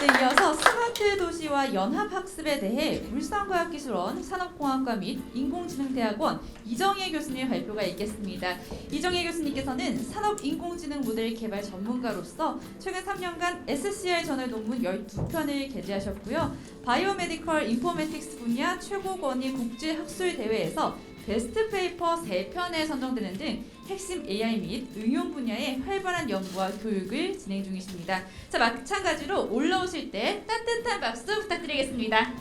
네, 이어서 스마트 도시와 연합학습에 대해 울산과학기술원 산업공학과 및 인공지능대학원 이정혜 교수님의 발표가 있겠습니다. 이정혜 교수님께서는 산업인공지능 모델 개발 전문가로서 최근 3년간 SCI 저널 논문 12편을 게재하셨고요. 바이오메디컬 인포메틱스 분야 최고권위 국제학술대회에서 베스트 페이퍼 3편에 선정되는 등 핵심 AI 및 응용 분야의 활발한 연구와 교육을 진행 중이십니다. 자, 마찬가지로 올라오실 때 따뜻한 박수 부탁드리겠습니다.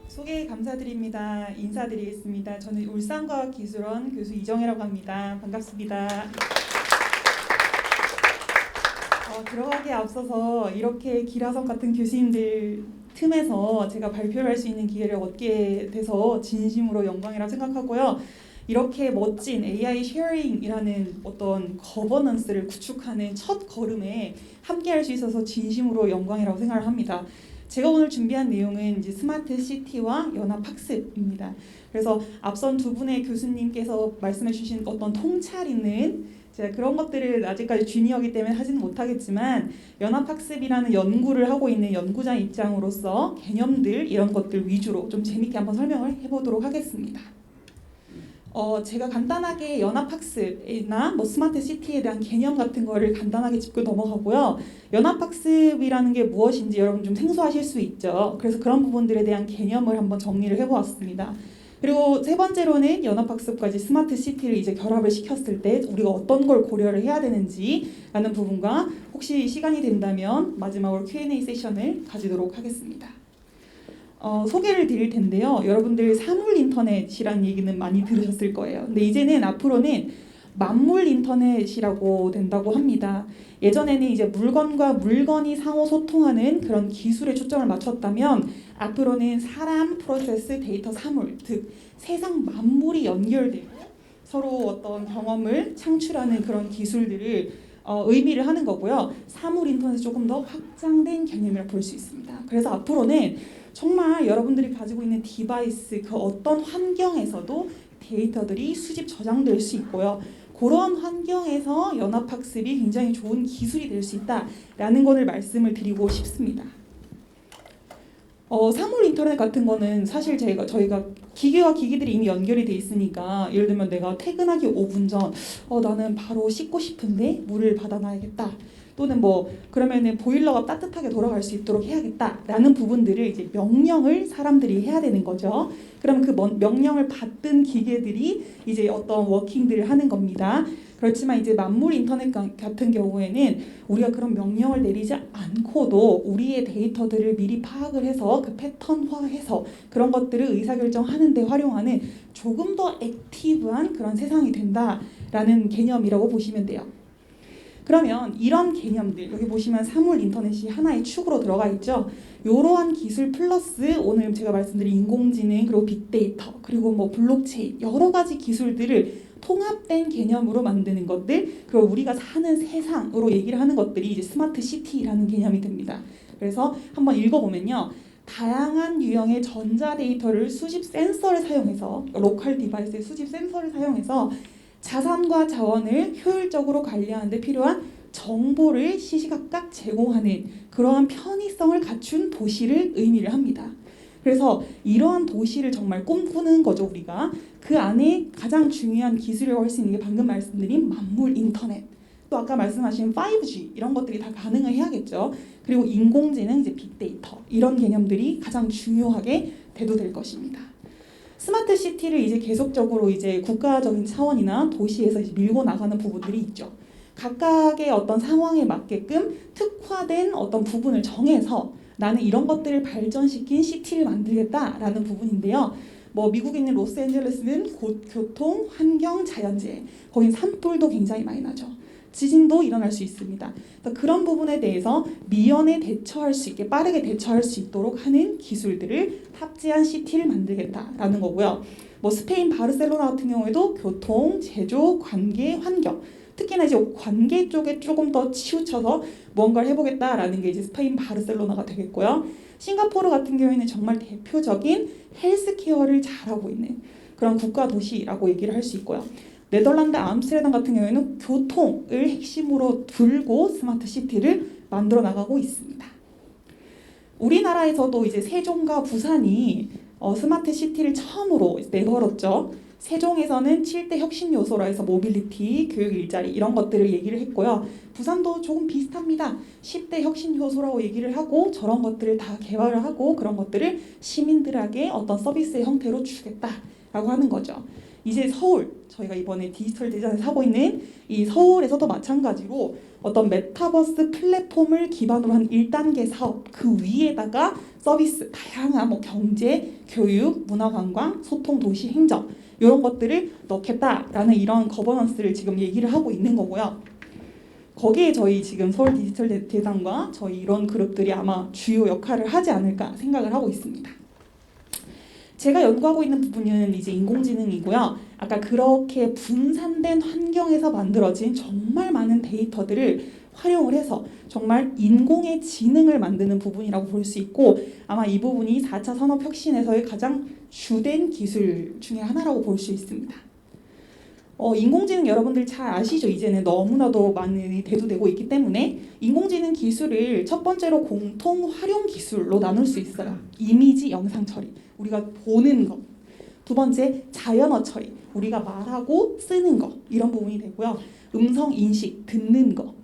소개 감사드립니다. 인사드리겠습니다. 저는 울산과학기술원 교수 이정혜라고 합니다. 반갑습니다. 들어가기에 앞서서 이렇게 기라성 같은 교수님들 틈에서 제가 발표를 할 수 있는 기회를 얻게 돼서 진심으로 영광이라 생각하고요. 이렇게 멋진 AI 쉐어링이라는 어떤 거버넌스를 구축하는 첫 걸음에 함께할 수 있어서 진심으로 영광이라고 생각을 합니다. 제가 오늘 준비한 내용은 이제 스마트 시티와 연합학습입니다. 그래서 앞선 두 분의 교수님께서 말씀해 주신 어떤 통찰 있는 제가 그런 것들을 아직까지 주니어이기 때문에 하지는 못하겠지만 연합학습이라는 연구를 하고 있는 연구자 입장으로서 개념들 이런 것들 위주로 좀 재밌게 한번 설명을 해보도록 하겠습니다. 제가 간단하게 연합학습이나 스마트 시티에 대한 개념 같은 거를 간단하게 짚고 넘어가고요. 연합학습이라는 게 무엇인지 여러분 좀 생소하실 수 있죠. 그래서 그런 부분들에 대한 개념을 한번 정리를 해보았습니다. 그리고 세 번째로는 연합학습까지 스마트 시티를 이제 결합을 시켰을 때 우리가 어떤 걸 고려를 해야 되는지라는 부분과 혹시 시간이 된다면 마지막으로 Q&A 세션을 가지도록 하겠습니다. 소개를 드릴 텐데요. 여러분들 사물 인터넷이라는 얘기는 많이 들으셨을 거예요. 근데 이제는 앞으로는 만물 인터넷이라고 된다고 합니다. 예전에는 이제 물건과 물건이 상호 소통하는 그런 기술에 초점을 맞췄다면 앞으로는 사람, 프로세스, 데이터, 사물, 즉 세상 만물이 연결되고 서로 어떤 경험을 창출하는 그런 기술들을 의미를 하는 거고요. 사물 인터넷이 조금 더 확장된 개념이라고 볼 수 있습니다. 그래서 앞으로는 정말 여러분들이 가지고 있는 디바이스 그 어떤 환경에서도 데이터들이 수집 저장될 수 있고요. 그런 환경에서 연합학습이 굉장히 좋은 기술이 될 수 있다라는 것을 말씀을 드리고 싶습니다. 사물 인터넷 같은 거는 사실 저희가 기계와 기기들이 이미 연결이 돼 있으니까 예를 들면 내가 퇴근하기 5분 전 나는 바로 씻고 싶은데 물을 받아놔야겠다. 또는 그러면은 보일러가 따뜻하게 돌아갈 수 있도록 해야겠다라는 부분들을 이제 명령을 사람들이 해야 되는 거죠. 그럼 그 명령을 받든 기계들이 이제 어떤 워킹들을 하는 겁니다. 그렇지만 이제 만물 인터넷 같은 경우에는 우리가 그런 명령을 내리지 않고도 우리의 데이터들을 미리 파악을 해서 그 패턴화해서 그런 것들을 의사결정하는 데 활용하는 조금 더 액티브한 그런 세상이 된다라는 개념이라고 보시면 돼요. 그러면 이런 개념들 여기 보시면 사물 인터넷이 하나의 축으로 들어가 있죠. 이러한 기술 플러스 오늘 제가 말씀드린 인공지능 그리고 빅데이터 그리고 블록체인 여러 가지 기술들을 통합된 개념으로 만드는 것들 그리고 우리가 사는 세상으로 얘기를 하는 것들이 이제 스마트 시티라는 개념이 됩니다. 그래서 한번 읽어보면요. 다양한 유형의 전자 데이터를 수집 센서를 사용해서 로컬 디바이스의 수집 센서를 사용해서 자산과 자원을 효율적으로 관리하는 데 필요한 정보를 시시각각 제공하는 그러한 편의성을 갖춘 도시를 의미를 합니다. 그래서 이러한 도시를 정말 꿈꾸는 거죠, 우리가. 그 안에 가장 중요한 기술이라고 할 수 있는 게 방금 말씀드린 만물 인터넷. 또 아까 말씀하신 5G 이런 것들이 다 가능을 해야겠죠. 그리고 인공지능, 이제 빅데이터 이런 개념들이 가장 중요하게 대두될 것입니다. 스마트 시티를 이제 계속적으로 이제 국가적인 차원이나 도시에서 이제 밀고 나가는 부분들이 있죠. 각각의 어떤 상황에 맞게끔 특화된 어떤 부분을 정해서 나는 이런 것들을 발전시킨 시티를 만들겠다라는 부분인데요. 미국에 있는 로스앤젤레스는 교통, 환경, 자연재해, 거긴 산불도 굉장히 많이 나죠. 지진도 일어날 수 있습니다. 그런 부분에 대해서 미연에 대처할 수 있게 빠르게 대처할 수 있도록 하는 기술들을 탑재한 시티를 만들겠다라는 거고요. 스페인 바르셀로나 같은 경우에도 교통, 제조, 관계, 환경 특히나 이제 관계 쪽에 조금 더 치우쳐서 무언가를 해보겠다라는 게 이제 스페인 바르셀로나가 되겠고요. 싱가포르 같은 경우에는 정말 대표적인 헬스케어를 잘하고 있는 그런 국가 도시라고 얘기를 할 수 있고요. 네덜란드 암스테르담 같은 경우에는 교통을 핵심으로 들고 스마트 시티를 만들어 나가고 있습니다. 우리나라에서도 이제 세종과 부산이 스마트 시티를 처음으로 내걸었죠. 세종에서는 7대 혁신 요소라 해서 모빌리티, 교육, 일자리 이런 것들을 얘기를 했고요. 부산도 조금 비슷합니다. 10대 혁신 요소라고 얘기를 하고 저런 것들을 다 개발을 하고 그런 것들을 시민들에게 어떤 서비스의 형태로 주겠다라고 하는 거죠. 이제 서울, 저희가 이번에 디지털 대전에서 하고 있는 이 서울에서도 마찬가지로 어떤 메타버스 플랫폼을 기반으로 한 1단계 사업 그 위에다가 서비스, 다양한 뭐 경제, 교육, 문화관광, 소통, 도시, 행정 이런 것들을 넣겠다라는 이런 거버넌스를 지금 얘기를 하고 있는 거고요. 거기에 저희 지금 서울 디지털 대상과 저희 이런 그룹들이 아마 주요 역할을 하지 않을까 생각을 하고 있습니다. 제가 연구하고 있는 부분은 이제 인공지능이고요. 아까 그렇게 분산된 환경에서 만들어진 정말 많은 데이터들을 활용을 해서 정말 인공의 지능을 만드는 부분이라고 볼 수 있고 아마 이 부분이 4차 산업혁신에서의 가장 주된 기술 중에 하나라고 볼 수 있습니다. 인공지능 여러분들 잘 아시죠? 이제는 너무나도 많이 대두되고 있기 때문에 인공지능 기술을 첫 번째로 공통 활용 기술로 나눌 수 있어요. 이미지 영상 처리, 우리가 보는 거. 두 번째, 자연어 처리, 우리가 말하고 쓰는 거 이런 부분이 되고요. 음성 인식, 듣는 거.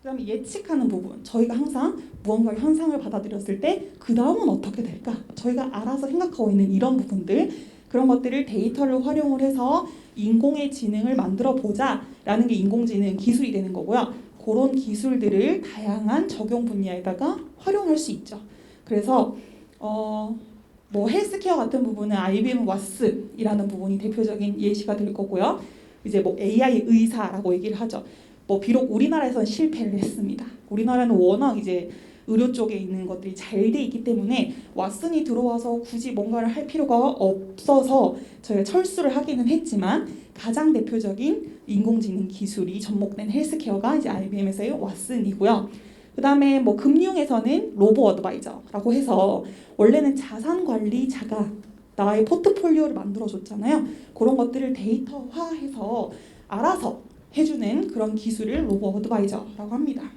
그다음에 예측하는 부분, 저희가 항상 무언가 현상을 받아들였을 때 그 다음은 어떻게 될까? 저희가 알아서 생각하고 있는 이런 부분들, 그런 것들을 데이터를 활용을 해서 인공의 지능을 만들어 보자라는 게 인공지능 기술이 되는 거고요. 그런 기술들을 다양한 적용 분야에다가 활용할 수 있죠. 그래서 뭐 헬스케어 같은 부분은 IBM 왓슨이라는 부분이 대표적인 예시가 될 거고요. 이제 뭐 AI 의사라고 얘기를 하죠. 뭐 비록 우리나라에서는 실패를 했습니다. 우리나라는 워낙 이제 의료 쪽에 있는 것들이 잘 돼 있기 때문에 왓슨이 들어와서 굳이 뭔가를 할 필요가 없어서 저희가 철수를 하기는 했지만 가장 대표적인 인공지능 기술이 접목된 헬스케어가 이제 IBM에서의 왓슨이고요. 그 다음에 뭐 금융에서는 로보 어드바이저라고 해서 원래는 자산 관리자가 나의 포트폴리오를 만들어줬잖아요. 그런 것들을 데이터화해서 알아서 해주는 그런 기술을 로보 어드바이저라고 합니다.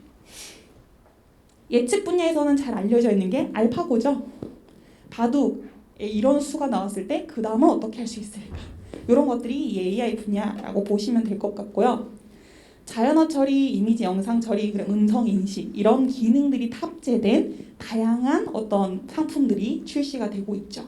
예측 분야에서는 잘 알려져 있는 게 알파고죠. 바둑에 이런 수가 나왔을 때 그 다음은 어떻게 할 수 있을까? 이런 것들이 이 AI 분야라고 보시면 될 것 같고요. 자연어 처리, 이미지 영상 처리, 음성 인식 이런 기능들이 탑재된 다양한 어떤 상품들이 출시가 되고 있죠.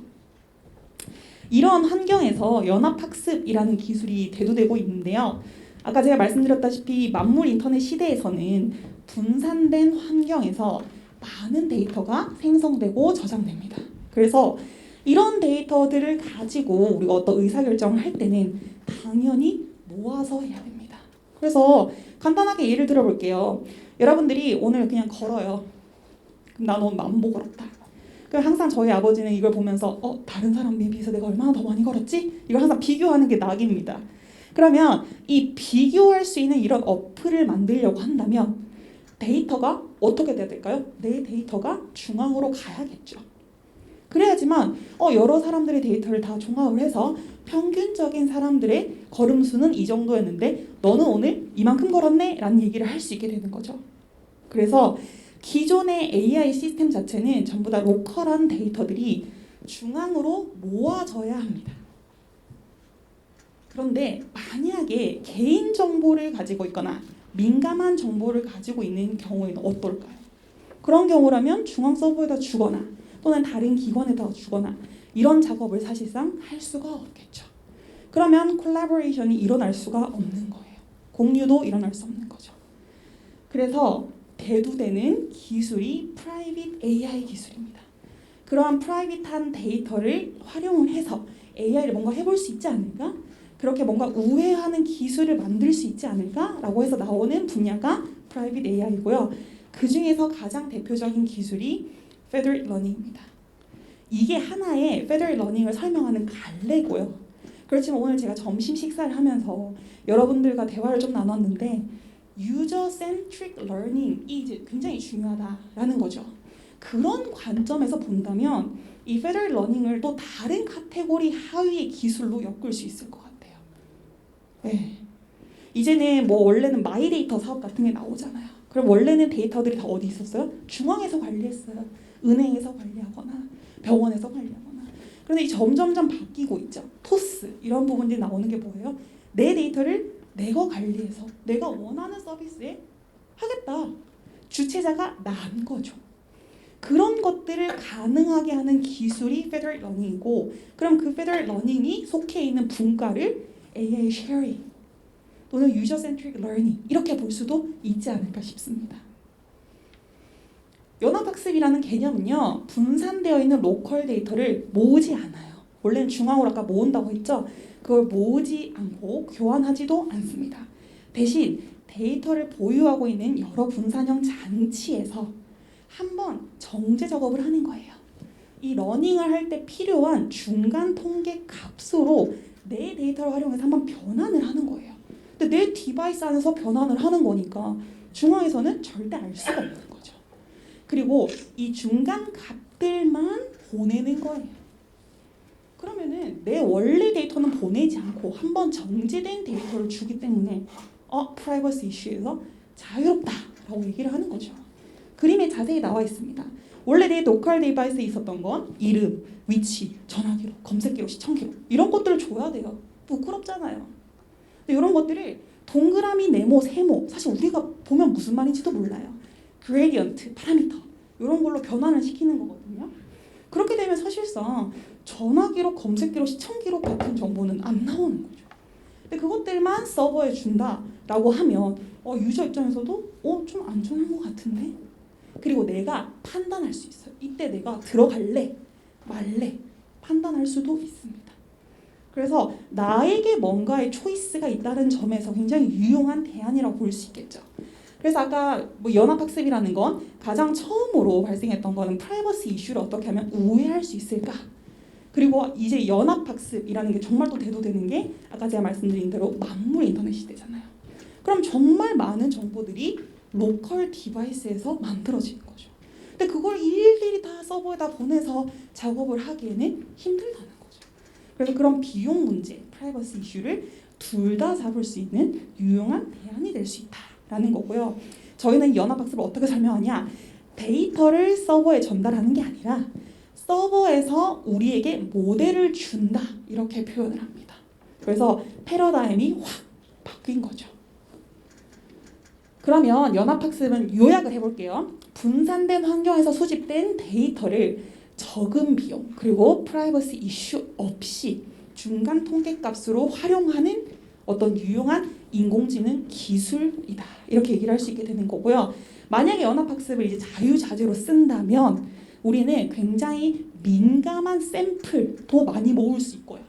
이런 환경에서 연합학습이라는 기술이 대두되고 있는데요. 아까 제가 말씀드렸다시피 만물 인터넷 시대에서는 분산된 환경에서 많은 데이터가 생성되고 저장됩니다. 그래서 이런 데이터들을 가지고 우리가 어떤 의사결정을 할 때는 당연히 모아서 해야 됩니다. 그래서 간단하게 예를 들어 볼게요. 여러분들이 오늘 그냥 걸어요. 그럼 난 오늘 10,000보 걸었다. 그럼 항상 저희 아버지는 이걸 보면서 다른 사람에 비해서 내가 얼마나 더 많이 걸었지? 이걸 항상 비교하는 게 낙입니다. 그러면 이 비교할 수 있는 이런 어플을 만들려고 한다면 데이터가 어떻게 돼야 될까요? 내 데이터가 중앙으로 가야겠죠. 그래야지만 여러 사람들의 데이터를 다 종합을 해서 평균적인 사람들의 걸음수는 이 정도였는데 너는 오늘 이만큼 걸었네? 라는 얘기를 할 수 있게 되는 거죠. 그래서 기존의 AI 시스템 자체는 전부 다 로컬한 데이터들이 중앙으로 모아져야 합니다. 그런데 만약에 개인정보를 가지고 있거나 민감한 정보를 가지고 있는 경우에는 어떨까요? 그런 경우라면 중앙 서버에다 주거나 또는 다른 기관에다 주거나 이런 작업을 사실상 할 수가 없겠죠. 그러면 콜라보레이션이 일어날 수가 없는 거예요. 공유도 일어날 수 없는 거죠. 그래서 대두되는 기술이 프라이빗 AI 기술입니다. 그러한 프라이빗한 데이터를 활용을 해서 AI를 뭔가 해볼 수 있지 않을까? 그렇게 뭔가 우회하는 기술을 만들 수 있지 않을까라고 해서 나오는 분야가 프라이빗 AI고요. 그 중에서 가장 대표적인 기술이 Federated Learning입니다. 이게 하나의 Federated Learning을 설명하는 갈래고요. 그렇지만 오늘 제가 점심 식사를 하면서 여러분들과 대화를 좀 나눴는데 user-centric learning이 이제 굉장히 중요하다라는 거죠. 그런 관점에서 본다면 이 federal learning을 또 다른 카테고리 하위의 기술로 엮을 수 있을 것 같아요. 네. 이제는 뭐 원래는 마이데이터 사업 같은 게 나오잖아요. 그럼 원래는 데이터들이 다 어디 있었어요? 중앙에서 관리했어요. 은행에서 관리하거나 병원에서 관리하거나. 그런데 이 점점점 바뀌고 있죠. 토스 이런 부분들이 나오는 게 뭐예요? 내 데이터를 내가 관리해서 내가 원하는 서비스에 하겠다. 주체자가 난 거죠. 그런 것들을 가능하게 하는 기술이 Federal Learning이고, 그럼 그 Federal Learning이 속해 있는 분과를 AI Sharing 또는 User-Centric Learning 이렇게 볼 수도 있지 않을까 싶습니다. 연합학습이라는 개념은요, 분산되어 있는 로컬 데이터를 모으지 않아요. 원래는 중앙으로 아까 모은다고 했죠. 그걸 모으지 않고 교환하지도 않습니다. 대신 데이터를 보유하고 있는 여러 분산형 장치에서 한번 정제 작업을 하는 거예요. 이 러닝을 할 때 필요한 중간 통계 값으로 내 데이터를 활용해서 한번 변환을 하는 거예요. 근데 내 디바이스 안에서 변환을 하는 거니까 중앙에서는 절대 알 수가 없는 거죠. 그리고 이 중간 값들만 보내는 거예요. 그러면은 내 원래 데이터는 보내지 않고 한번 정제된 데이터를 주기 때문에 프라이버시 이슈에서 자유롭다라고 얘기를 하는 거죠. 그림에 자세히 나와 있습니다. 원래 내 로컬 디바이스에 있었던 건 이름, 위치, 전화기록, 검색기록, 시청기록 이런 것들을 줘야 돼요. 부끄럽잖아요. 근데 이런 것들을 동그라미, 네모, 세모 사실 우리가 보면 무슨 말인지도 몰라요. 그레디언트, 파라미터 이런 걸로 변환을 시키는 거거든요. 그렇게 되면 사실상 전화기록, 검색기록, 시청기록 같은 정보는 안 나오는 거죠. 근데 그것들만 서버에 준다라고 하면 유저 입장에서도 좀 안전한 것 같은데? 그리고 내가 판단할 수 있어요. 이때 내가 들어갈래, 말래 판단할 수도 있습니다. 그래서 나에게 뭔가의 초이스가 있다는 점에서 굉장히 유용한 대안이라고 볼 수 있겠죠. 그래서 아까 연합학습이라는 건 가장 처음으로 발생했던 거는 프라이버시 이슈를 어떻게 하면 우회할 수 있을까? 그리고 이제 연합학습이라는 게 정말 또 대두되는 게 아까 제가 말씀드린 대로 만물 인터넷 시대잖아요. 그럼 정말 많은 정보들이 로컬 디바이스에서 만들어지는 거죠. 근데 그걸 일일이 다 서버에다 보내서 작업을 하기에는 힘들다는 거죠. 그래서 그런 비용 문제, 프라이버시 이슈를 둘 다 잡을 수 있는 유용한 대안이 될 수 있다라는 거고요. 저희는 연합학습을 어떻게 설명하냐? 데이터를 서버에 전달하는 게 아니라 서버에서 우리에게 모델을 준다 이렇게 표현을 합니다. 그래서 패러다임이 확 바뀐 거죠. 그러면 연합학습은 요약을 해볼게요. 분산된 환경에서 수집된 데이터를 적은 비용 그리고 프라이버시 이슈 없이 중간 통계값으로 활용하는 어떤 유용한 인공지능 기술이다 이렇게 얘기를 할 수 있게 되는 거고요. 만약에 연합학습을 이제 자유자재로 쓴다면 우리는 굉장히 민감한 샘플도 많이 모을 수 있고요.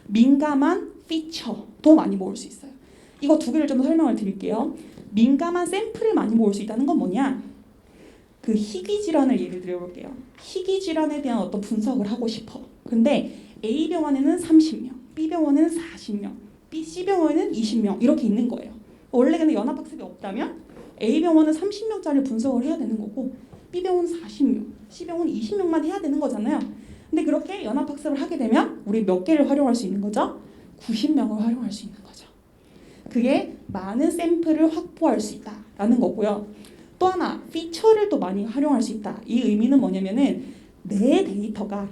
민감한 피처도 많이 모을 수 있어요. 이거 두 개를 좀 설명을 드릴게요. 민감한 샘플을 많이 모을 수 있다는 건 뭐냐? 그 희귀 질환을 예를 들어볼게요. 희귀 질환에 대한 어떤 분석을 하고 싶어. 근데 A 병원에는 30명, B 병원에는 40명, C 병원에는 20명 이렇게 있는 거예요. 원래 근데 연합학습이 없다면 A 병원은 30명짜리 분석을 해야 되는 거고 B 병원은 40명, C 병원은 20명만 해야 되는 거잖아요. 근데 그렇게 연합학습을 하게 되면 우리 몇 개를 활용할 수 있는 거죠? 90명을 활용할 수 있는 거죠. 그게 많은 샘플을 확보할 수 있다라는 거고요. 또 하나 피처를 또 많이 활용할 수 있다. 이 의미는 뭐냐면은 내 데이터가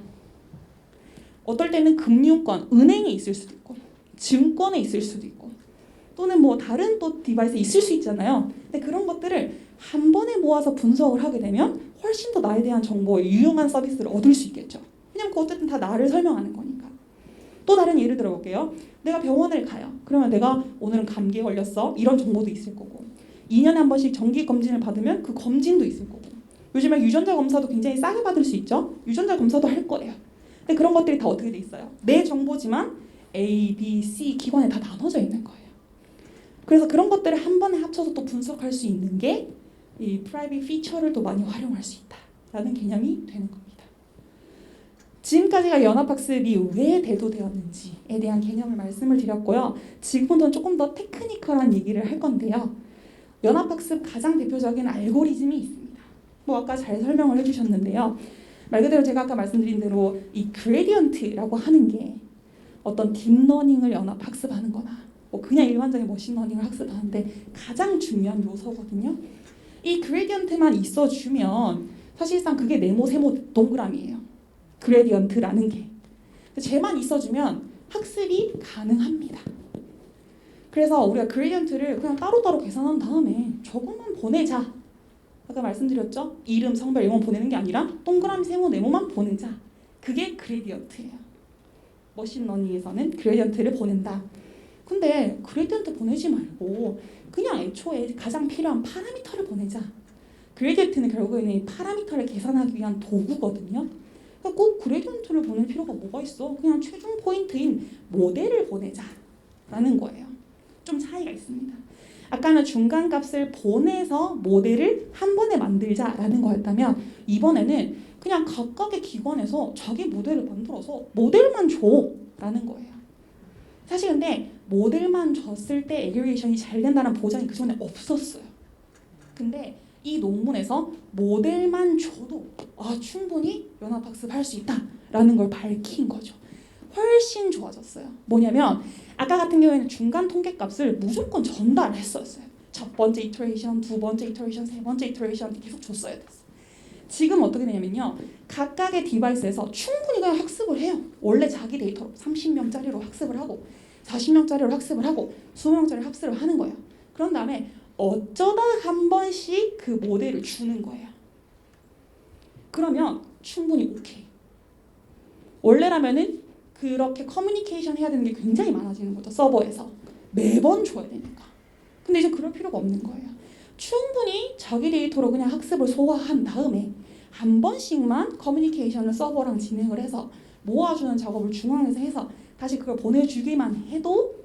어떨 때는 금융권, 은행에 있을 수도 있고 증권에 있을 수도 있고 또는 뭐 다른 또 디바이스에 있을 수 있잖아요. 근데 그런 것들을 한 번에 모아서 분석을 하게 되면 훨씬 더 나에 대한 정보, 유용한 서비스를 얻을 수 있겠죠. 왜냐면 그 어쨌든 다 나를 설명하는 거니까. 또 다른 예를 들어볼게요. 내가 병원을 가요. 그러면 내가 오늘은 감기에 걸렸어. 이런 정보도 있을 거고 2년에 한 번씩 정기 검진을 받으면 그 검진도 있을 거고 요즘에 유전자 검사도 굉장히 싸게 받을 수 있죠. 유전자 검사도 할 거예요. 근데 그런 것들이 다 어떻게 돼 있어요? 내 정보지만 A, B, C 기관에 다 나눠져 있는 거예요. 그래서 그런 것들을 한 번에 합쳐서 또 분석할 수 있는 게 이 프라이빗 피처를 또 많이 활용할 수 있다라는 개념이 되는 겁니다. 지금까지가 연합학습이 왜 대두되었는지에 대한 개념을 말씀을 드렸고요. 지금부터는 조금 더 테크니컬한 얘기를 할 건데요. 연합학습 가장 대표적인 알고리즘이 있습니다. 뭐 아까 잘 설명을 해주셨는데요. 말 그대로 제가 아까 말씀드린 대로 이 그레디언트라고 하는 게 어떤 딥러닝을 연합학습하는 거나 뭐 그냥 일반적인 머신러닝을 학습하는데 가장 중요한 요소거든요. 이 그레디언트만 있어주면 사실상 그게 네모 세모 동그라미예요. 그레디언트라는 게 쟤만 있어주면 학습이 가능합니다. 그래서 우리가 그레디언트를 그냥 따로따로 계산한 다음에 저것만 보내자. 아까 말씀드렸죠? 이름, 성별 이런 거 보내는 게 아니라 동그라미, 세모, 네모만 보내자. 그게 그레디언트예요. 머신러닝에서는 그레디언트를 보낸다. 근데 그레디언트 보내지 말고 그냥 애초에 가장 필요한 파라미터를 보내자. 그레디언트는 결국에는 이 파라미터를 계산하기 위한 도구거든요. 그러니까 꼭 그레디언트를 보낼 필요가 뭐가 있어? 그냥 최종 포인트인 모델을 보내자라는 거예요. 좀 차이가 있습니다. 아까는 중간값을 보내서 모델을 한 번에 만들자라는 거였다면 이번에는 그냥 각각의 기관에서 자기 모델을 만들어서 모델만 줘라는 거예요. 사실 근데 모델만 줬을 때 애그리게이션이 잘 된다는 보장이 그전에 없었어요. 근데 이 논문에서 모델만 줘도 충분히 연합학습할 수 있다라는 걸 밝힌 거죠. 훨씬 좋아졌어요. 뭐냐면 아까 같은 경우에는 중간 통계값을 무조건 전달했었어요. 첫 번째 이터레이션, 두 번째 이터레이션, 세 번째 이터레이션 계속 줬어야 됐어요. 지금 어떻게 되냐면요. 각각의 디바이스에서 충분히 그냥 학습을 해요. 원래 자기 데이터로 30명짜리로 학습을 하고 40명짜리로 학습을 하고 20명짜리로 학습을 하는 거예요. 그런 다음에 어쩌다 한 번씩 그 모델을 주는 거예요. 그러면 충분히 오케이. 원래라면은 그렇게 커뮤니케이션 해야 되는 게 굉장히 많아지는 거죠. 서버에서. 매번 줘야 되니까. 근데 이제 그럴 필요가 없는 거예요. 충분히 자기 데이터로 그냥 학습을 소화한 다음에 한 번씩만 커뮤니케이션을 서버랑 진행을 해서 모아주는 작업을 중앙에서 해서 다시 그걸 보내주기만 해도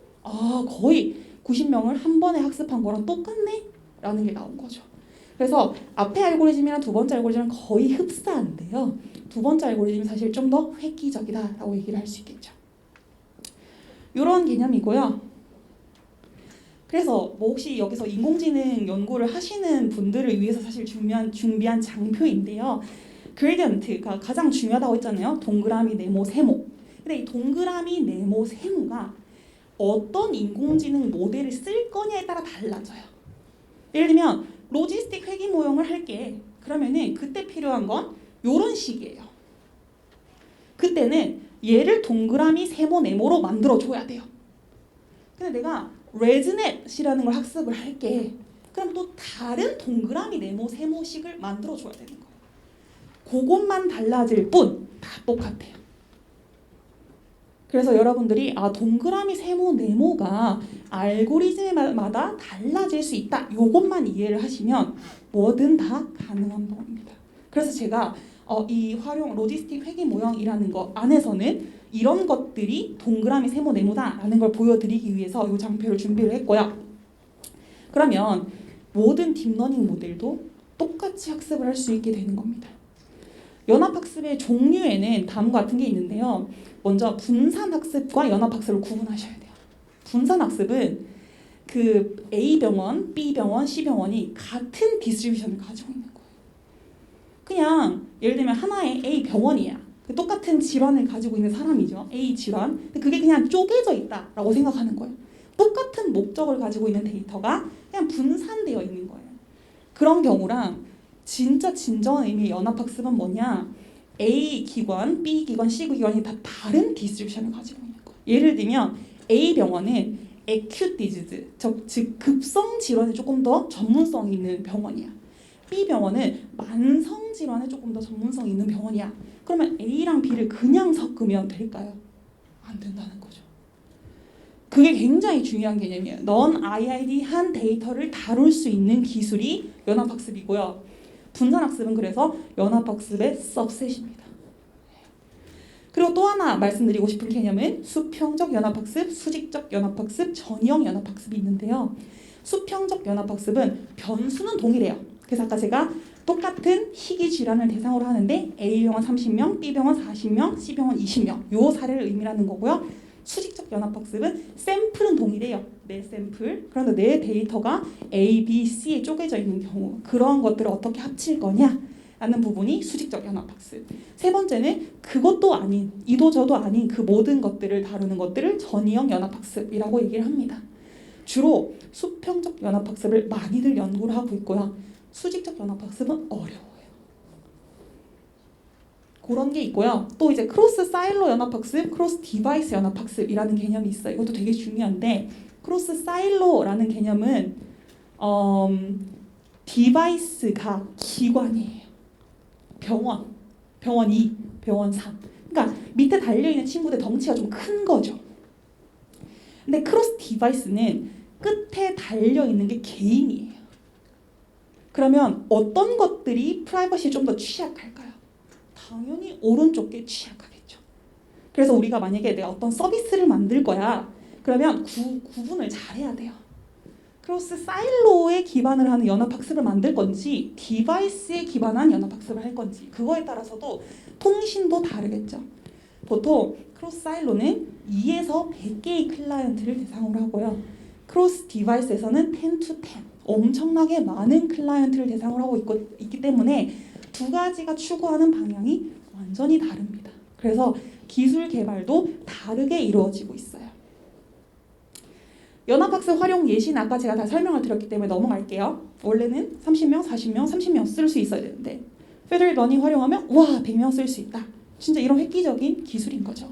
거의 90명을 한 번에 학습한 거랑 똑같네? 라는 게 나온 거죠. 그래서 앞에 알고리즘이랑 두 번째 알고리즘은 거의 흡사한데요. 두 번째 알고리즘이 사실 좀 더 획기적이다라고 얘기를 할 수 있겠죠. 이런 개념이고요. 그래서 뭐 혹시 여기서 인공지능 연구를 하시는 분들을 위해서 사실 준비한 장표인데요. 그레디언트가 가장 중요하다고 했잖아요. 동그라미, 네모, 세모. 근데 이 동그라미, 네모, 세모가 어떤 인공지능 모델을 쓸 거냐에 따라 달라져요. 예를 들면 로지스틱 회계 모형을 할게. 그러면은 그때 필요한 건 이런 식이에요. 그때는 얘를 동그라미, 세모, 네모로 만들어줘야 돼요. 근데 내가 레즈넷이라는 걸 학습을 할게. 그럼 또 다른 동그라미, 네모, 세모식을 만들어줘야 되는 거예요. 그것만 달라질 뿐 다 똑같아요. 그래서 여러분들이 동그라미, 세모, 네모가 알고리즘마다 달라질 수 있다. 이것만 이해를 하시면 뭐든 다 가능한 겁니다. 그래서 제가 이 활용 로지스틱 회계 모형이라는 거 안에서는 이런 것들이 동그라미, 세모, 네모다라는 걸 보여드리기 위해서 이 장표를 준비를 했고요. 그러면 모든 딥러닝 모델도 똑같이 학습을 할 수 있게 되는 겁니다. 연합학습의 종류에는 다음과 같은 게 있는데요. 먼저 분산학습과 연합학습을 구분하셔야 돼요. 분산학습은 그 A병원, B병원, C병원이 같은 디스트리뷰션을 가지고 있는 거예요. 그냥 예를 들면 하나의 A병원이야. 똑같은 질환을 가지고 있는 사람이죠. A 질환. 근데 그게 그냥 쪼개져 있다라고 생각하는 거예요. 똑같은 목적을 가지고 있는 데이터가 그냥 분산되어 있는 거예요. 그런 경우랑 진짜 진정한 의미의 연합학습은 뭐냐? A 기관, B 기관, C 기관이 다 다른 디스트리뷰션을 가지고 있는 거예요. 예를 들면 A 병원은 acute disease, 즉 급성 질환에 조금 더 전문성 있는 병원이야. B 병원은 만성 질환에 조금 더 전문성 있는 병원이야. 그러면 A랑 B를 그냥 섞으면 될까요? 안 된다는 거죠. 그게 굉장히 중요한 개념이에요. 넌 IID-한 데이터를 다룰 수 있는 기술이 연합학습이고요. 분산학습은 그래서 연합학습의 सब셋입니다. 그리고 또 하나 말씀드리고 싶은 개념은 수평적 연합학습, 수직적 연합학습, 전형 연합학습이 있는데요. 수평적 연합학습은 변수는 동일해요. 그래서 아까 제가 똑같은 희귀 질환을 대상으로 하는데 A병원 30명, B병원 40명, C병원 20명 요 사례를 의미하는 거고요. 수직적 연합학습은 샘플은 동일해요. 내 샘플. 그런데 내 데이터가 A, B, C에 쪼개져 있는 경우 그런 것들을 어떻게 합칠 거냐 라는 부분이 수직적 연합학습. 세 번째는 그것도 아닌 이도저도 아닌 그 모든 것들을 다루는 것들을 전이형 연합학습이라고 얘기를 합니다. 주로 수평적 연합학습을 많이들 연구를 하고 있고요. 수직적 연합학습은 어려워요. 그런 게 있고요. 또 이제 크로스 사일로 연합학습, 크로스 디바이스 연합학습이라는 개념이 있어요. 이것도 되게 중요한데 크로스 사일로라는 개념은 디바이스가 기관이에요. 병원 2, 병원 3. 그러니까 밑에 달려있는 친구들 덩치가 좀 큰 거죠. 근데 크로스 디바이스는 끝에 달려있는 게 개인이에요. 그러면 어떤 것들이 프라이버시에 좀 더 취약할까요? 당연히 오른쪽 게 취약하겠죠. 그래서 우리가 만약에 내가 어떤 서비스를 만들 거야. 그러면 구분을 잘해야 돼요. 크로스 사일로에 기반을 하는 연합학습을 만들 건지 디바이스에 기반한 연합학습을 할 건지 그거에 따라서도 통신도 다르겠죠. 보통 크로스 사일로는 2에서 100개의 클라이언트를 대상으로 하고요. 크로스 디바이스에서는 10 to 10 엄청나게 많은 클라이언트를 대상으로 하고 있기 때문에 두 가지가 추구하는 방향이 완전히 다릅니다. 그래서 기술 개발도 다르게 이루어지고 있어요. 연합학습 활용 예시는 아까 제가 다 설명을 드렸기 때문에 넘어갈게요. 원래는 30명, 40명, 30명 쓸 수 있어야 되는데 페더럴 러닝 활용하면 와 100명 쓸 수 있다. 진짜 이런 획기적인 기술인 거죠.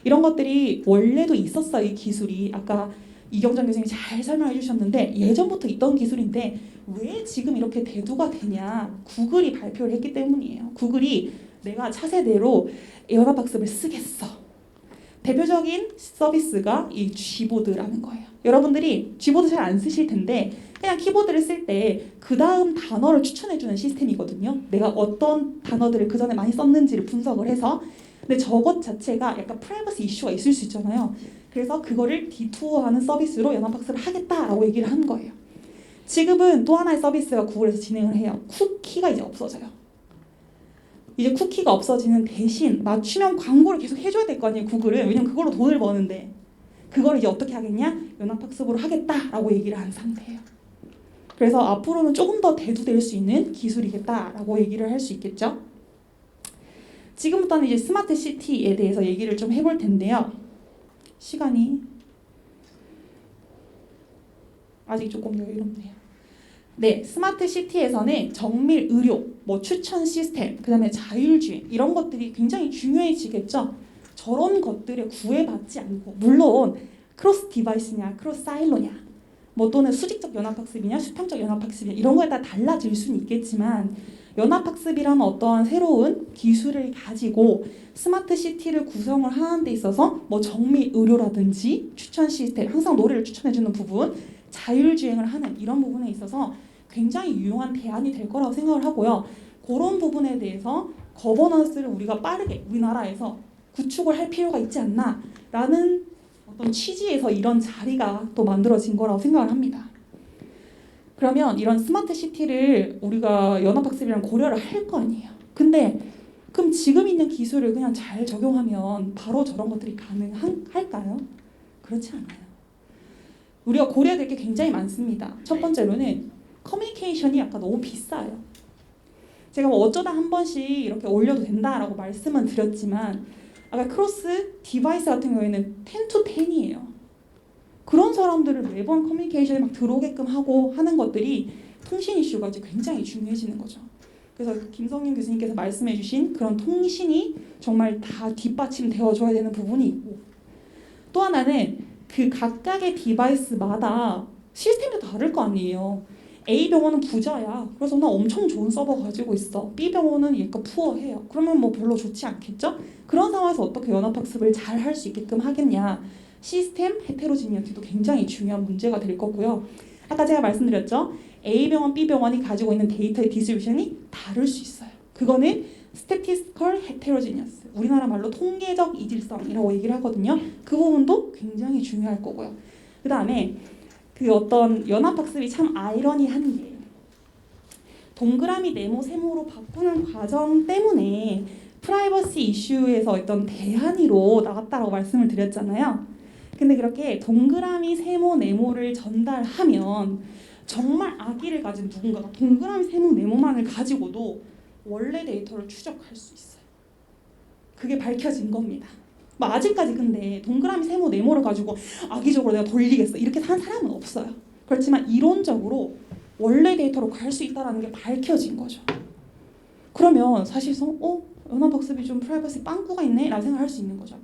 이런 것들이 원래도 있었어요. 이 기술이 아까 이경정 교수님이 잘 설명해 주셨는데 예전부터 있던 기술인데 왜 지금 이렇게 대두가 되냐. 구글이 발표를 했기 때문이에요. 구글이 내가 차세대로 연합학습을 쓰겠어. 대표적인 서비스가 이 G보드라는 거예요. 여러분들이 G보드 잘 안 쓰실 텐데 그냥 키보드를 쓸 때 그 다음 단어를 추천해주는 시스템이거든요. 내가 어떤 단어들을 그 전에 많이 썼는지를 분석을 해서 근데 저것 자체가 약간 프라이버시 이슈가 있을 수 있잖아요. 그래서 그거를 디투어하는 서비스로 연합학습을 하겠다라고 얘기를 한 거예요. 지금은 또 하나의 서비스가 구글에서 진행을 해요. 쿠키가 이제 없어져요. 이제 쿠키가 없어지는 대신 맞춤형 광고를 계속 해줘야 될 거 아니에요. 구글은. 왜냐면 그걸로 돈을 버는데 그걸 이제 어떻게 하겠냐? 연합학습으로 하겠다라고 얘기를 한 상태예요. 그래서 앞으로는 조금 더 대두될 수 있는 기술이겠다라고 얘기를 할 수 있겠죠. 지금부터는 이제 스마트 시티에 대해서 얘기를 좀 해볼 텐데요. 시간이 아직 조금 여유롭네요. 네, 스마트 시티에서는 정밀 의료, 뭐 추천 시스템, 그 다음에 자율주행 이런 것들이 굉장히 중요해지겠죠. 저런 것들에 구애받지 않고 물론 크로스 디바이스냐, 크로스 사일로냐 뭐 또는 수직적 연합학습이냐, 수평적 연합학습이냐 이런 거에 따라 달라질 수는 있겠지만 연합학습이라는 어떠한 새로운 기술을 가지고 스마트 시티를 구성을 하는 데 있어서 뭐 정밀 의료라든지 추천 시스템, 항상 노래를 추천해주는 부분, 자율주행을 하는 이런 부분에 있어서 굉장히 유용한 대안이 될 거라고 생각을 하고요. 그런 부분에 대해서 거버넌스를 우리가 빠르게 우리나라에서 구축을 할 필요가 있지 않나라는 어떤 취지에서 이런 자리가 또 만들어진 거라고 생각을 합니다. 그러면 이런 스마트 시티를 우리가 연합학습이랑 고려를 할 거 아니에요. 근데 그럼 지금 있는 기술을 그냥 잘 적용하면 바로 저런 것들이 가능할까요? 그렇지 않아요. 우리가 고려해야 될 게 굉장히 많습니다. 첫 번째로는 커뮤니케이션이 약간 너무 비싸요. 제가 뭐 어쩌다 한 번씩 이렇게 올려도 된다라고 말씀은 드렸지만 아까 크로스 디바이스 같은 경우에는 10 to 10이에요. 그런 사람들을 매번 커뮤니케이션에 막 들어오게끔 하고 하는 것들이 통신 이슈가 이제 굉장히 중요해지는 거죠. 그래서 김성윤 교수님께서 말씀해 주신 그런 통신이 정말 다 뒷받침되어 줘야 되는 부분이 있고 또 하나는 그 각각의 디바이스마다 시스템이 다를 거 아니에요. A병원은 부자야. 그래서 나 엄청 좋은 서버 가지고 있어. B병원은 약간 푸어해요. 그러면 뭐 별로 좋지 않겠죠? 그런 상황에서 어떻게 연합학습을 잘 할 수 있게끔 하겠냐. 시스템 헤테로지니어티도 굉장히 중요한 문제가 될 거고요. 아까 제가 말씀드렸죠. A병원, B병원이 가지고 있는 데이터의 디스트리뷰션이 다를 수 있어요. 그거는 statistical heterogeneous. 우리나라 말로 통계적 이질성이라고 얘기를 하거든요. 그 부분도 굉장히 중요할 거고요. 그 다음에 그 어떤 연합학습이 참 아이러니한 게 동그라미 네모 세모로 바꾸는 과정 때문에 프라이버시 이슈에서 어떤 대안으로 나왔다고 말씀을 드렸잖아요. 근데 그렇게 동그라미 세모 네모를 전달하면 정말 악의를 가진 누군가가 동그라미 세모 네모만을 가지고도 원래 데이터를 추적할 수 있어요. 그게 밝혀진 겁니다. 뭐 아직까지 근데 동그라미 세모 네모를 가지고 악의적으로 내가 돌리겠어 이렇게 한 사람은 없어요. 그렇지만 이론적으로 원래 데이터로 갈 수 있다는 게 밝혀진 거죠. 그러면 사실상 연합학습이 좀 프라이버시 빵꾸가 있네 라고 생각할 수 있는 거죠.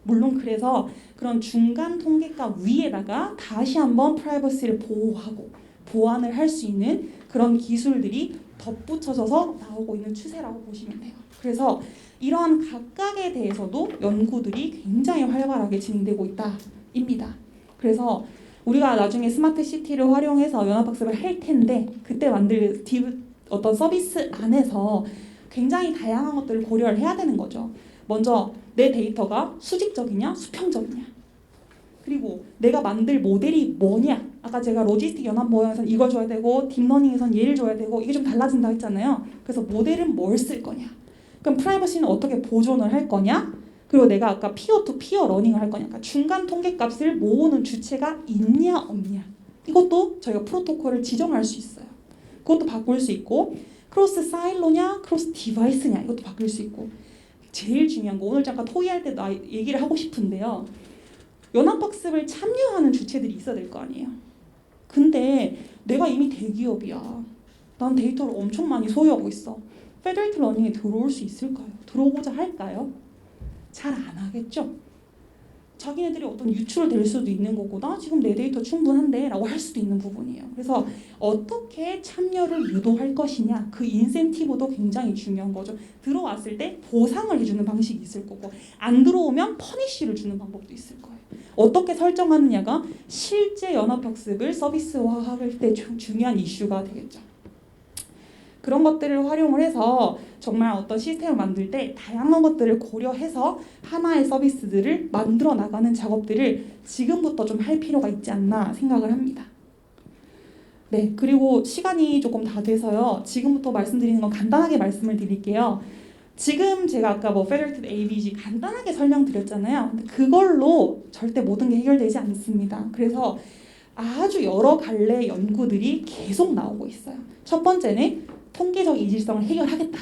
물론 그래서 그런 중간 통계값 위에다가 다시 한번 프라이버시를 보호하고 보완을 할 수 있는 그런 기술들이 덧붙여져서 나오고 있는 추세라고 보시면 돼요. 그래서 이러한 각각에 대해서도 연구들이 굉장히 활발하게 진행되고 있다입니다. 그래서 우리가 나중에 스마트 시티를 활용해서 연합학습을 할 텐데 그때 만들 어떤 서비스 안에서 굉장히 다양한 것들을 고려를 해야 되는 거죠. 먼저 내 데이터가 수직적이냐 수평적이냐, 그리고 내가 만들 모델이 뭐냐. 아까 제가 로지스틱 연합 모형에서는 이걸 줘야 되고 딥러닝에서는 얘를 줘야 되고 이게 좀 달라진다 했잖아요. 그래서 모델은 뭘 쓸 거냐, 그럼 프라이버시는 어떻게 보존을 할 거냐, 그리고 내가 아까 피어 투 피어 러닝을 할 거냐, 그러니까 중간 통계값을 모으는 주체가 있냐 없냐, 이것도 저희가 프로토콜을 지정할 수 있어요. 그것도 바꿀 수 있고, 크로스 사일로냐 크로스 디바이스냐 이것도 바꿀 수 있고, 제일 중요한 거 오늘 잠깐 토의할 때 얘기를 하고 싶은데요. 연합학습을 참여하는 주체들이 있어야 될 거 아니에요. 근데 내가 이미 대기업이야. 난 데이터를 엄청 많이 소유하고 있어. 페더레이트 러닝에 들어올 수 있을까요? 들어오고자 할까요? 잘 안 하겠죠. 자기네들이 어떤 유출될 수도 있는 거고, 나 지금 내 데이터 충분한데 라고 할 수도 있는 부분이에요. 그래서 어떻게 참여를 유도할 것이냐, 그 인센티브도 굉장히 중요한 거죠. 들어왔을 때 보상을 해주는 방식이 있을 거고, 안 들어오면 퍼니쉬를 주는 방법도 있을 거예요. 어떻게 설정하느냐가 실제 연합학습을 서비스화할 때 중요한 이슈가 되겠죠. 그런 것들을 활용을 해서 정말 어떤 시스템을 만들 때 다양한 것들을 고려해서 하나의 서비스들을 만들어 나가는 작업들을 지금부터 좀 할 필요가 있지 않나 생각을 합니다. 네, 그리고 시간이 조금 다 돼서요. 지금부터 말씀드리는 건 간단하게 말씀을 드릴게요. 지금 제가 아까 페더레이트 ABG 간단하게 설명드렸잖아요. 근데 그걸로 절대 모든 게 해결되지 않습니다. 그래서 아주 여러 갈래의 연구들이 계속 나오고 있어요. 첫 번째는 통계적 이질성을 해결하겠다.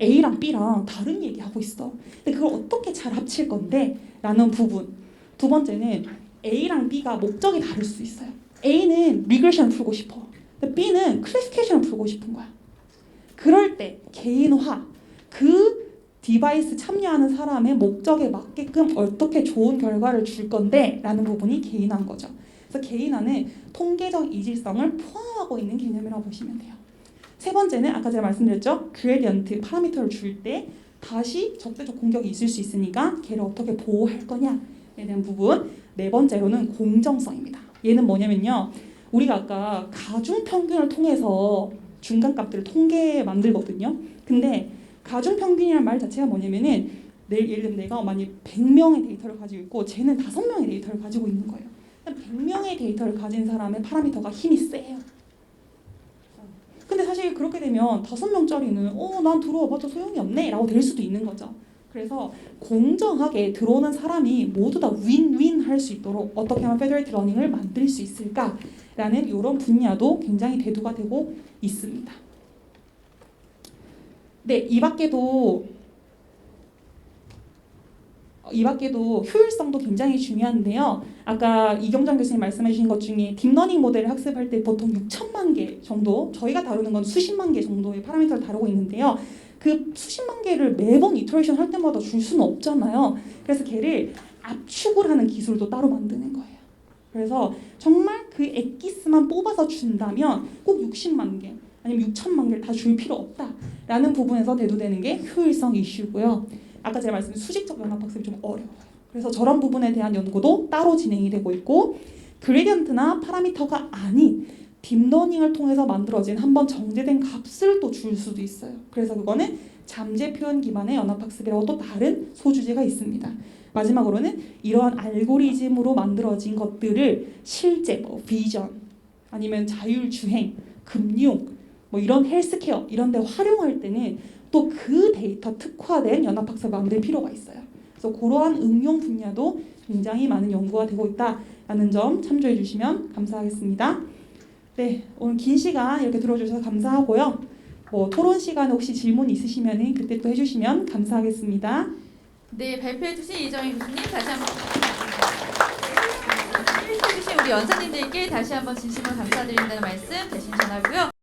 A랑 B랑 다른 얘기하고 있어. 근데 그걸 어떻게 잘 합칠 건데? 라는 부분. 두 번째는 A랑 B가 목적이 다를 수 있어요. A는 리그레션을 풀고 싶어. 근데 B는 클래시피케이션을 풀고 싶은 거야. 그럴 때 개인화, 그 디바이스 참여하는 사람의 목적에 맞게끔 어떻게 좋은 결과를 줄 건데? 라는 부분이 개인화인 거죠. 그래서 개인화는 통계적 이질성을 포함하고 있는 개념이라고 보시면 돼요. 세 번째는 아까 제가 말씀드렸죠. 그레디언트 파라미터를 줄 때 다시 적대적 공격이 있을 수 있으니까 걔를 어떻게 보호할 거냐에 대한 부분. 네 번째로는 공정성입니다. 얘는 뭐냐면요. 우리가 아까 가중평균을 통해서 중간값들을 통계 만들거든요. 근데 가중평균이라는 말 자체가 뭐냐면은 예를 들면 내가 만약 100명의 데이터를 가지고 있고 쟤는 5명의 데이터를 가지고 있는 거예요. 100명의 데이터를 가진 사람의 파라미터가 힘이 세요. 근데 사실 그렇게 되면 5명짜리는 난 들어와봤자 소용이 없네 라고 될 수도 있는 거죠. 그래서 공정하게 들어오는 사람이 모두 다 윈윈 할 수 있도록 어떻게 하면 페더레이트 러닝을 만들 수 있을까라는 이런 분야도 굉장히 대두가 되고 있습니다. 네, 이 밖에도 효율성도 굉장히 중요한데요. 아까 이경정 교수님 말씀해 주신 것 중에 딥러닝 모델을 학습할 때 보통 6천만 개 정도, 저희가 다루는 건 수십만 개 정도의 파라미터를 다루고 있는데요. 그 수십만 개를 매번 이터레이션 할 때마다 줄 수는 없잖아요. 그래서 걔를 압축을 하는 기술도 따로 만드는 거예요. 그래서 정말 그 엑기스만 뽑아서 준다면 꼭 60만 개 아니면 6천만 개를 다 줄 필요 없다라는 부분에서 대두되는 게 효율성 이슈고요. 아까 제가 말씀드린 수직적 연합학습이 좀 어려워요. 그래서 저런 부분에 대한 연구도 따로 진행이 되고 있고, 그레디언트나 파라미터가 아닌 딥러닝을 통해서 만들어진 한번 정제된 값을 또 줄 수도 있어요. 그래서 그거는 잠재 표현 기반의 연합학습이라고 또 다른 소주제가 있습니다. 마지막으로는 이러한 알고리즘으로 만들어진 것들을 실제 비전 아니면 자율주행, 금융, 뭐 이런 헬스케어 이런 데 활용할 때는 또 그 데이터 특화된 연합학습 만들 필요가 있어요. 그래서 그러한 응용 분야도 굉장히 많은 연구가 되고 있다라는 점 참조해 주시면 감사하겠습니다. 네, 오늘 긴 시간 이렇게 들어주셔서 감사하고요. 뭐 토론 시간에 혹시 질문 있으시면은 그때 또 해주시면 감사하겠습니다. 네, 발표해주신 이정희 교수님 다시 한번 해주신 우리 연사님들께 다시 한번 진심으로 감사드린다는 말씀 대신 전하고요.